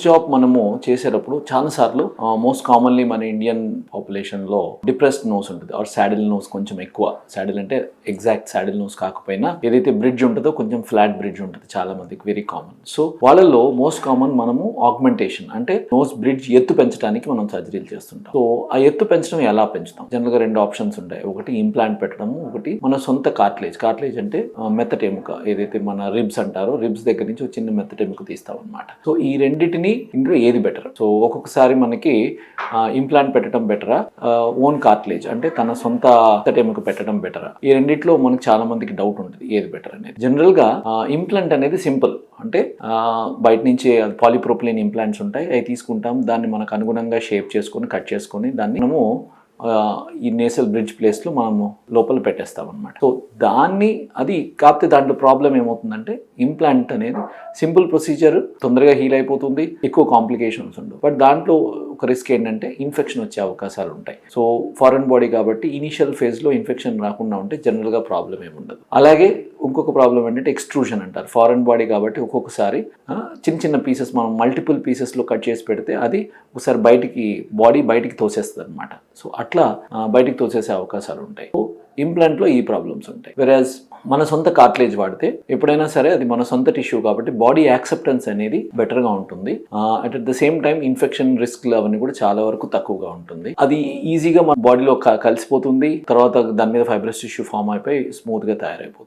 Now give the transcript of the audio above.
Job మనము చేసేటప్పుడు చాలా సార్లు మోస్ట్ కామన్లీ మన ఇండియన్ పాపులేషన్ లో డిప్రెస్డ్ నోస్ ఉంటుంది ఆర్ సాడిల్ నోస్ కొంచెం ఎక్కువ. సాడిల్ అంటే ఎగ్జాక్ట్ సాడిల్ నోస్ కాకపోయినా ఏదైతే బ్రిడ్జ్ ఉంటుందో కొంచెం ఫ్లాట్ బ్రిడ్జ్ ఉంటుంది, చాలా మందికి వెరీ కామన్. సో వాళ్ళలో మోస్ట్ కామన్ మనము ఆగ్మెంటేషన్ అంటే నోస్ బ్రిడ్జ్ ఎత్తు పెంచడానికి మనం సర్జరీలు చేస్తుంటాం. సో ఆ ఎత్తు పెంచడం ఎలా పెంచుతాం? జనరల్ గా 2 ఆప్షన్స్ ఉంటాయి. ఒకటి ఇంప్లాంట్ పెట్టడము, ఒకటి మన సొంత కార్టిలేజ్. కార్టిలేజ్ అంటే మెత్తటెముక, ఏదైతే మన రిబ్స్ అంటారో రిబ్స్ దగ్గర నుంచి ఒక చిన్న మెత్తటెముక తీస్తాం అనమాట. సో ఈ రెండింటిని ఇందులో ఏది బెటర్? సో ఒక్కొక్కసారి మనకి ఇంప్లాంట్ పెట్టడం బెటరా, ఓన్ కార్టిలేజ్ అంటే తన సొంత మెత్తటెముక పెట్టడం బెటరా? ఈ రెండిట్లో మనకి చాలా మందికి డౌట్ ఉంటుంది ఏది బెటర్ అనేది. జనరల్ గా ఇంప్లాంట్ అనేది సింపుల్. అంటే బయట నుంచి పాలిప్రోపిలిన్ ఇంప్లాంట్స్ ఉంటాయి, అవి తీసుకుంటాం, దాన్ని మనకు అనుగుణంగా షేప్ చేసుకొని కట్ చేసుకొని దాన్ని మనము ఈ నేసల్ బ్రిడ్జ్ ప్లేస్లో మనము లోపల పెట్టేస్తాం అనమాట. సో దాన్ని అది కాకపోతే దాంట్లో ప్రాబ్లం ఏమవుతుందంటే ఇంప్లాంట్ అనేది సింపుల్ ప్రొసీజర్, తొందరగా హీల్ అయిపోతుంది, ఎక్కువ కాంప్లికేషన్స్ ఉండవు. బట్ దాంట్లో ఒక రిస్క్ ఏంటంటే ఇన్ఫెక్షన్ వచ్చే అవకాశాలు ఉంటాయి. సో ఫారెన్ బాడీ కాబట్టి ఇనిషియల్ ఫేజ్లో ఇన్ఫెక్షన్ రాకుండా ఉంటే జనరల్గా ప్రాబ్లం ఏమి ఉండదు. అలాగే ఇంకొక ప్రాబ్లం ఏంటంటే ఎక్స్ట్రూషన్ అంటారు. ఫారెన్ బాడీ కాబట్టి ఒక్కొక్కసారి చిన్న చిన్న పీసెస్ మనం మల్టిపుల్ పీసెస్లో కట్ చేసి పెడితే అది ఒకసారి బాడీ బయటికి తోసేస్తుంది అనమాట. సో అట్లా బయటికి తోసేసే అవకాశాలు ఉంటాయి. సో ఇంప్లాంట్లో ఈ ప్రాబ్లమ్స్ ఉంటాయి. వెరాజ్ మన సొంత కార్టిలేజ్ వాడితే ఎప్పుడైనా సరే అది మన సొంత టిష్యూ కాబట్టి బాడీ యాక్సెప్టెన్స్ అనేది బెటర్గా ఉంటుంది. At the same time infection రిస్క్లు అవన్నీ కూడా చాలా వరకు తక్కువగా ఉంటుంది. అది ఈజీగా మన బాడీలో కలిసిపోతుంది. తర్వాత దాని మీద ఫైబ్రస్ టిష్యూ ఫామ్ అయిపోయి స్మూత్గా తయారైపోతుంది.